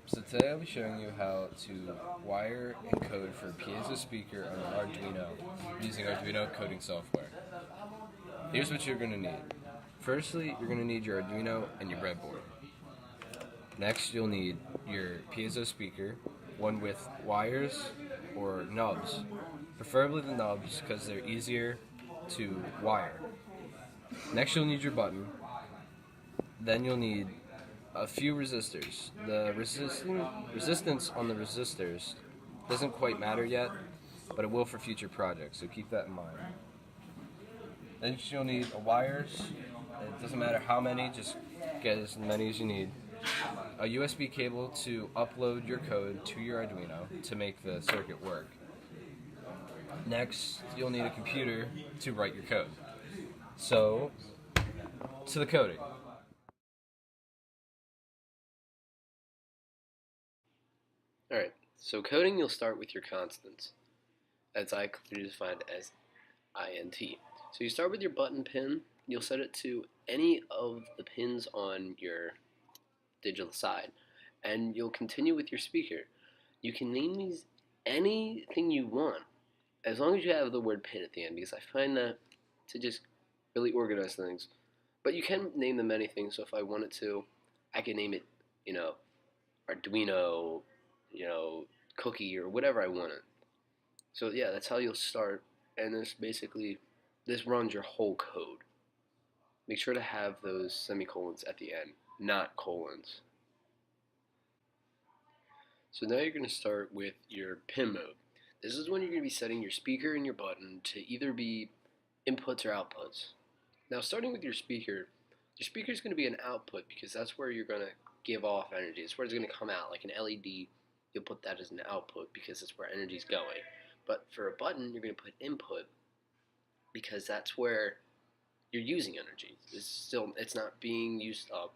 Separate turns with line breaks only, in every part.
So today I'll be showing you how to wire and code for a piezo speaker on an Arduino using Arduino coding software. Here's what you're going to need. Firstly, you're going to need your Arduino and your breadboard. Next, you'll need your piezo speaker, one with wires or nubs, preferably the nubs because they're easier to wire. Next, you'll need your button. Then you'll need a few resistors. The resistance on the resistors doesn't quite matter yet, but it will for future projects, so keep that in mind. Then you'll need wires. It doesn't matter how many, just get as many as you need. A USB cable to upload your code to your Arduino to make the circuit work. Next, you'll need a computer to write your code. So, to the coding. Alright, so coding, you'll start with your constants, as I clearly defined as int. So you start with your button pin. You'll set it to any of the pins on your digital side, and you'll continue with your speaker. You can name these anything you want, as long as you have the word pin at the end, because I find that to just really organize things. But you can name them anything, so if I wanted to, I can name it, Arduino, cookie, or whatever I wanted. So yeah, that's how you'll start, and this runs your whole code. Make sure to have those semicolons at the end, not colons. So now you're going to start with your pin mode. This is when you're going to be setting your speaker and your button to either be inputs or outputs. Now starting with your speaker is going to be an output because that's where you're going to give off energy. It's where it's going to come out, like an LED. You'll put that as an output because that's where energy is going. But for a button, you're going to put input because that's where you're using energy. It's not being used up.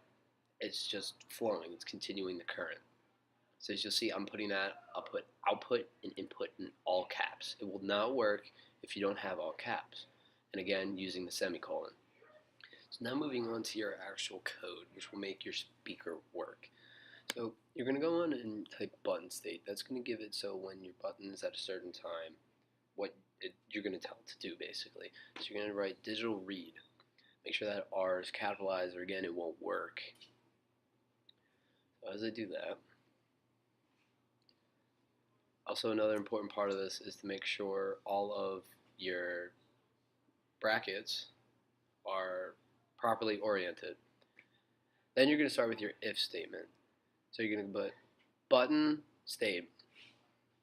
It's just flowing. It's continuing the current. So as you'll see, I'm putting that. I'll put output and input in all caps. It will not work if you don't have all caps. And again, using the semicolon. So now moving on to your actual code, which will make your speaker work. So you're going to go on and type button state. That's going to give it so when your button is at a certain time, you're going to tell it to do, basically. So you're going to write digital read. Make sure that R is capitalized, or again, it won't work. So as I do that, also another important part of this is to make sure all of your brackets are properly oriented. Then you're going to start with your if statement. So you're going to put button state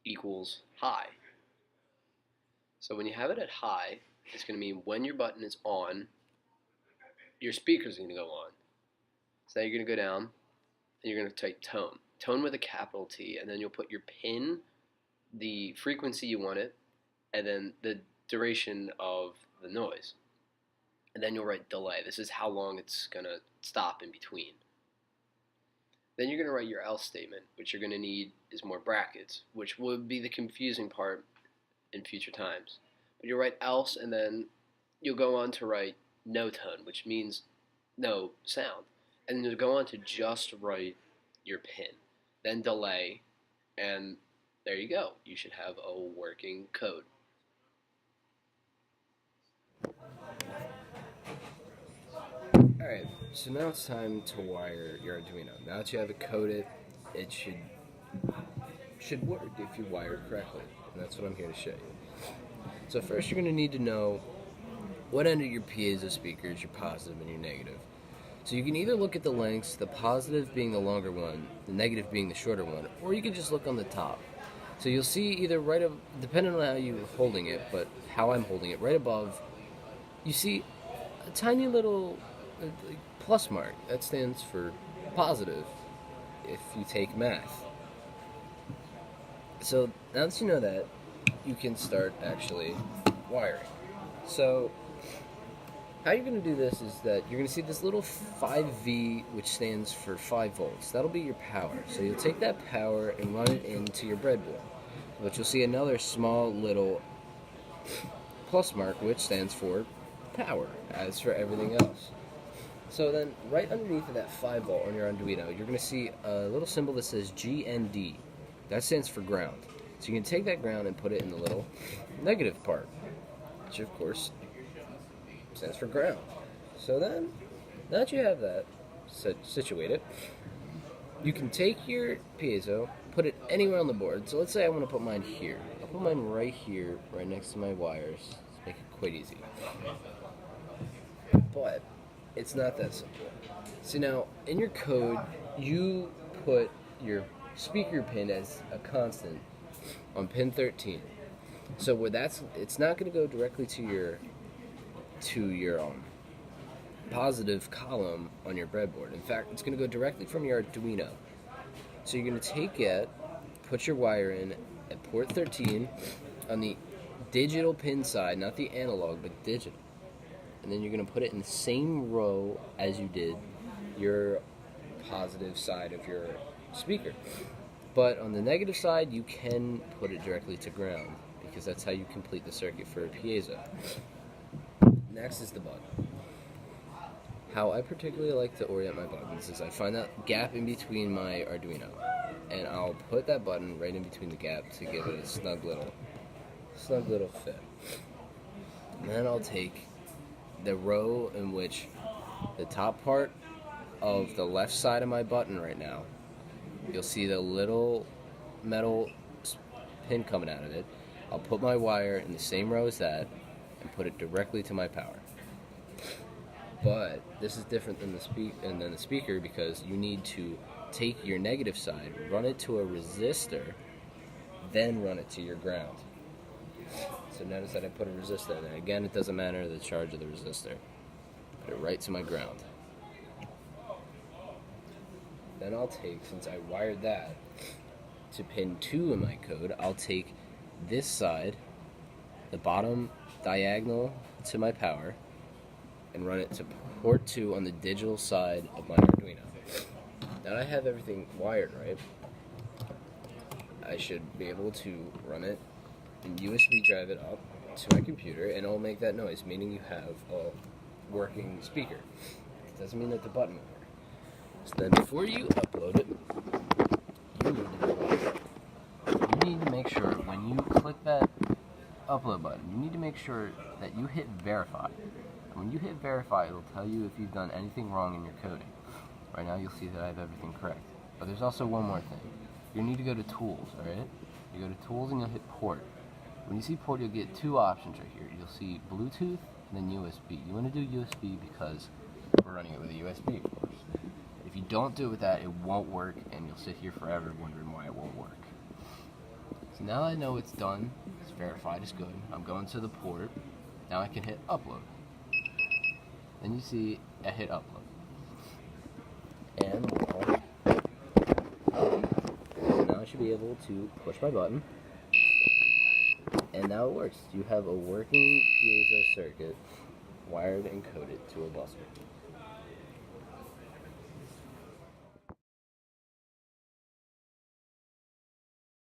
equals high. So when you have it at high, it's going to mean when your button is on, your speaker is going to go on. So now you're going to go down, and you're going to type tone. Tone with a capital T, and then you'll put your pin, the frequency you want it, and then the duration of the noise. And then you'll write delay. This is how long it's going to stop in between. Then you're going to write your else statement, which you're going to need is more brackets, which would be the confusing part in future times. But you'll write else, and then you'll go on to write no tone, which means no sound. And then you'll go on to just write your pin, then delay, and there you go. You should have a working code. Alright, so now it's time to wire your Arduino. Now that you have it coded, it should work if you wire it correctly. And that's what I'm here to show you. So first you're going to need to know what end of your piezo speaker is your positive and your negative. So you can either look at the lengths, the positive being the longer one, the negative being the shorter one, or you can just look on the top. So you'll see either depending on how you're holding it, but how I'm holding it, right above, you see a tiny little plus mark. That stands for positive if you take math. So now that you know that, you can start actually wiring. So how you're going to do this is that you're going to see this little 5V, which stands for 5 volts. That'll be your power. So you'll take that power and run it into your breadboard. But you'll see another small little plus mark, which stands for power, as for everything else.
So then, right underneath of that 5 volt on your Arduino, you're going to see a little symbol that says GND. That stands for ground. So you can take that ground and put it in the little negative part, which of course stands for ground. So then, now that you have that situated, you can take your piezo, put it anywhere on the board. So let's say I want to put mine here. I'll put mine right here, right next to my wires, to make it quite easy. But it's not that simple. See, now in your code, you put your speaker pin as a constant on pin 13. So it's not going to go directly to your positive column on your breadboard. In fact, it's going to go directly from your Arduino. So you're going to take it, put your wire in at port 13 on the digital pin side, not the analog, but digital. And then you're going to put it in the same row as you did your positive side of your speaker. But on the negative side, you can put it directly to ground, because that's how you complete the circuit for a piezo. Next is the button. How I particularly like to orient my buttons is I find that gap in between my Arduino, and I'll put that button right in between the gap to give it a snug little fit. And then I'll take the row in which the top part of the left side of my button right now, you'll see the little metal pin coming out of it. I'll put my wire in the same row as that and put it directly to my power. But this is different than the speaker, because you need to take your negative side, run it to a resistor, then run it to your ground. So notice that I put a resistor in there. Again, it doesn't matter the charge of the resistor. Put it right to my ground. Then I'll take, since I wired that to pin 2 in my code, I'll take this side, the bottom diagonal to my power, and run it to port 2 on the digital side of my Arduino. Now that I have everything wired right, I should be able to run it and USB drive it up to my computer, and it'll make that noise, meaning you have a working speaker. It doesn't mean that the button will work. So then before you upload it, you need to make sure when you click that upload button, you need to make sure that you hit verify. When you hit verify, it'll tell you if you've done anything wrong in your coding. Right now you'll see that I have everything correct. But there's also one more thing. You need to go to tools, alright? You go to tools and you'll hit port. When you see port, you'll get 2 options right here. You'll see Bluetooth and then USB. You want to do USB because we're running it with a USB, of course. If you don't do it with that, it won't work, and you'll sit here forever wondering why it won't work. So now that I know it's done, it's verified, it's good, I'm going to the port. Now I can hit upload. Then you see I hit upload. And now I should be able to push my button. And now it works. You have a working piezo circuit wired and coded to a buzzer.